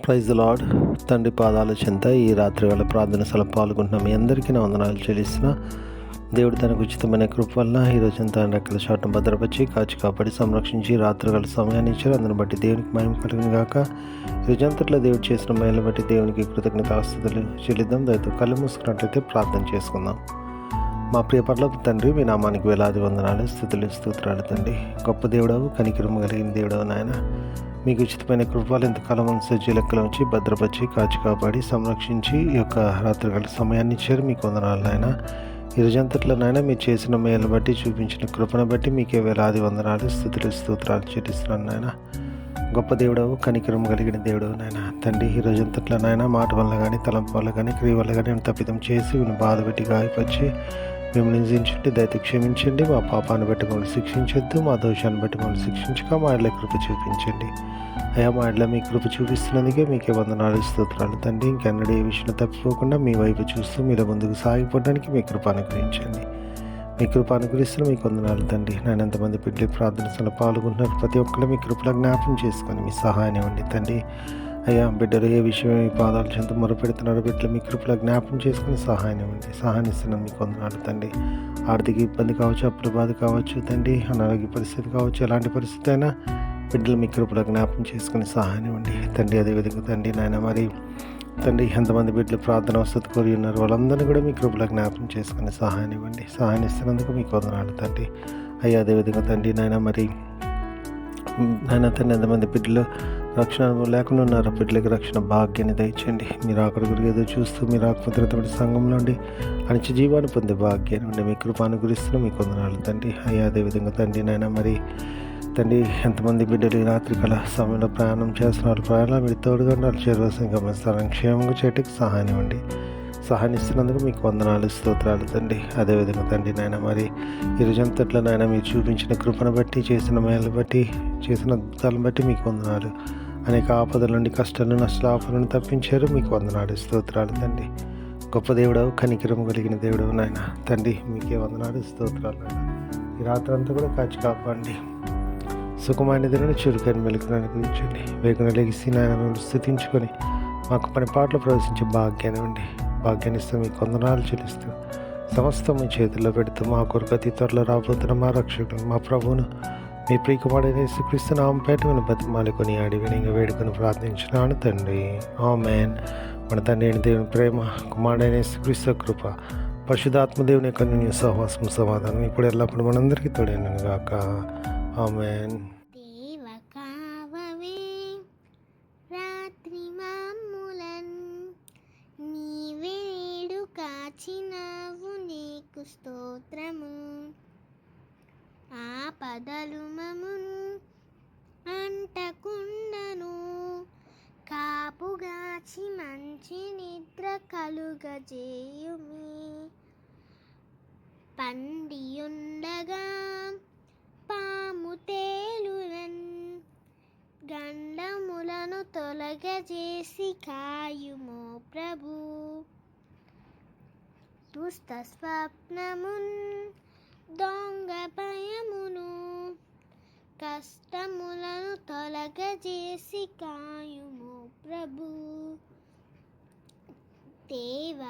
Praise the lord. తండ్రి పాదాల చెంత ఈ రాత్రి వేళ ప్రార్థన స్థలం పాల్గొంటున్న మీ అందరికీ నా వందనాలు చెల్లిస్తున్నా. దేవుడు తనకు ఉచితమైన కృప వలన ఈ రోజంతా రెక్కల చాటును భద్రపరిచి కాచి కాపాడి సంరక్షించి రాత్రి వేళ సమయాన్ని ఇచ్చారు. అందుని బట్టి దేవునికి మహిమ కలిగిన గాక. ఈ రోజంతట్లో దేవుడు చేసిన మేలు బట్టి దేవునికి కృతజ్ఞతాస్తుతులు చెల్లిద్దాం. దయతో కళ్ళు మూసుకున్నట్లయితే ప్రార్థన చేసుకుందాం. మా ప్రియ పరలోకపు తండ్రి, మీ నామానికి వేలాది వందనాలు, స్థుతులు స్తోత్రాలు తండ్రి. గొప్ప దేవుడవు, కనికరము కలిగిన దేవుడవు నాయన. మీకు ఉచితమైన కృపలు ఎంతకాలం సజ్జీ లెక్కల ఉంచి భద్రపరిచి కాచి కాపాడి సంరక్షించి ఈ యొక్క రాత్రికాల సమయాన్ని ఇచ్చారు. మీకు వందనాలు నాయన. ఈ రోజంతట్లో నాయన మీరు చేసిన మేలు బట్టి, చూపించిన కృపను బట్టి మీకే వేలాది వందనాలు, స్థుతులు స్తోత్రాలు చెల్లిస్తున్నాను నాయన. గొప్ప దేవుడవు, కనికరం కలిగిన దేవుడవు నాయన. తండ్రి, ఈ రోజంతట్లో నాయన మాట వల్ల కానీ, తలంపు వల్ల కానీ, క్రియ వల్ల కానీ తప్పిదం చేసి వీళ్ళు బాధ పెట్టి గాయపరిచి మిమ్మల్ని నిందించండి, దయతో క్షమించండి. మా పాపాన్ని బట్టి మమ్మల్ని శిక్షించొద్దు, మా దోషాన్ని బట్టి మమ్మల్ని శిక్షించక మా ఇళ్ళ కృప చూపించండి. అయ్యా, మా ఇళ్ళ మీ కృప చూపిస్తున్నందుకే మీకే వందనాలు, స్తోత్రాలు తండ్రి. ఇంకెన్నడూ ఏ విషయంలో తప్పిపోకుండా మీ వైపు చూస్తూ మీలో ముందుకు సాగిపోవడానికి మీ కృప అనుగ్రహించండి. మీ కృప అనుగ్రహిస్తున్న మీకు వందనాలు తండ్రి. నేను ఎంతమంది బిడ్డలు ప్రార్థనలో పాల్గొంటున్నారు, ప్రతి ఒక్కరు మీ కృపలో జ్ఞాపకం చేసుకొని మీ సహాయాన్ని ఇవ్వండి తండ్రి. అయ్యా, బిడ్డలు ఏ విషయం మీ పాదాల చెంత మొరపెడుతున్నారు, బిడ్డలు మీ కృపలో జ్ఞాపకం చేసుకుని సహాయం ఇవ్వండి. సహాయం ఇస్తున్నాం మీకు వందనాలు తండ్రి. ఆర్థిక ఇబ్బంది కావచ్చు, అప్పుల బాధ కావచ్చు తండ్రి, అనారోగ్య పరిస్థితి కావచ్చు, ఎలాంటి పరిస్థితి అయినా బిడ్డలు మీ కృపలో జ్ఞాపకం చేసుకుని సహాయం ఇవ్వండి తండ్రి. అదేవిధంగా తండ్రి నాయన, మరి తండ్రి ఎంతమంది బిడ్డలు ప్రార్థన వసతి కోరి ఉన్నారు, వాళ్ళందరినీ కూడా మీ కృపలో జ్ఞాపకం చేసుకుని సహాయం ఇవ్వండి. సహాయం ఇస్తున్నందుకు మీకు వందనాలు తండ్రి. అయ్యా, అదేవిధంగా తండ్రి నాయన, మరి నాయన తండ్రి ఎంతమంది బిడ్డలు రక్షణ లేకుండా ఉన్నారు, బిడ్డలకి రక్షణ భాగ్యాన్ని దయచేయండి. మీరు అక్కడ గురికి ఏదో చూస్తూ మీరు ఆత్మద్రతపడి సంఘంలో ఉండి అనిచి జీవాన్ని పొందే భాగ్యాన్ని ఉండి మీ కృప అనుగ్రహిస్తున్న మీకు వందనాలు తండ్రి. అయ్యా, అదేవిధంగా తండ్రి నాయన, మరి తండ్రి ఎంతమంది బిడ్డలు రాత్రికాల సమయంలో ప్రయాణం చేస్తున్నారు, ప్రయాణాలు మీరు తోడుగా ఉండాలి, చేరవలసిన గమనిస్తారని క్షేమంగా చేయటకు సహాయం ఇవ్వండి. సహాయం ఇస్తున్నందుకు మీకు వందనాలు, స్తోత్రాలు తండ్రి. అదేవిధంగా తండ్రి నాయన, మరి ఈ రోజంతట్లో నాయన మీరు చూపించిన కృపను బట్టి, చేసిన మేలు బట్టి, చేసిన అద్భుతాలను బట్టి మీకు వందనాలు. అనేక ఆపదల నుండి, కష్టాల నష్టాల ఆపదలను తప్పించారు. మీకు వందనాలు, స్తోత్రాలు తండ్రి. గొప్ప దేవుడవు, కనికరం కలిగిన దేవుడవు నాయన తండ్రి. మీకే వందనాలు, స్తోత్రాలు నాయన. ఈ రాత్రి అంతా కూడా కాచి కాపాడండి. సుఖమైన దినని చురుకైన మెలుకును అనుగ్రహించండి. వేగన లెగిసి నాయన మిమ్మల్ని స్తుతించుకొని మాకు పని పాటలు ప్రవేశించే భాగ్యాన్ని ఉండి, భాగ్యాన్ని ఇస్తూ మీకు వందనాలు చెల్లిస్తూ సమస్తం మీ చేతుల్లో పెడుతూ మా కొరకు అతి త్వరలో రాబోతున్న మా రక్షకుడు, మా ప్రభువును, మీ ప్రియకుమారుడైన యేసుక్రీస్తు నామమున పేరిట బతిమాలుకొని ఆడి వినయంగా వేడుకొని ప్రార్థించున్నాను తండ్రి. ఆమేన్. మన తండ్రి అయిన దేవుని ప్రేమ, కుమారుడైన యేసుక్రీస్తు కృప, పరిశుద్ధాత్మ దేవుని యొక్క అన్యోన్య సహవాసం, సమాధానం ఇప్పుడు ఎల్లప్పుడు మనందరికీ తోడైనను గాక. ఆమేన్. రాత్రి మాములన్ నీవేడు కాచినవు, నీకు స్తోత్రము. ఆపదలు మమును అంటకుండను, కాపుగాచి మంచి నిద్ర కలుగజేయుమి. పండియుండగా పాము తేలునన్, గండములను తొలగజేసి కాయుమో ప్రభు. దుష్ట స్వప్నమున్, దొంగ భయమును, కష్టములను తొలగజేసి కాయుమో ప్రభు. దేవ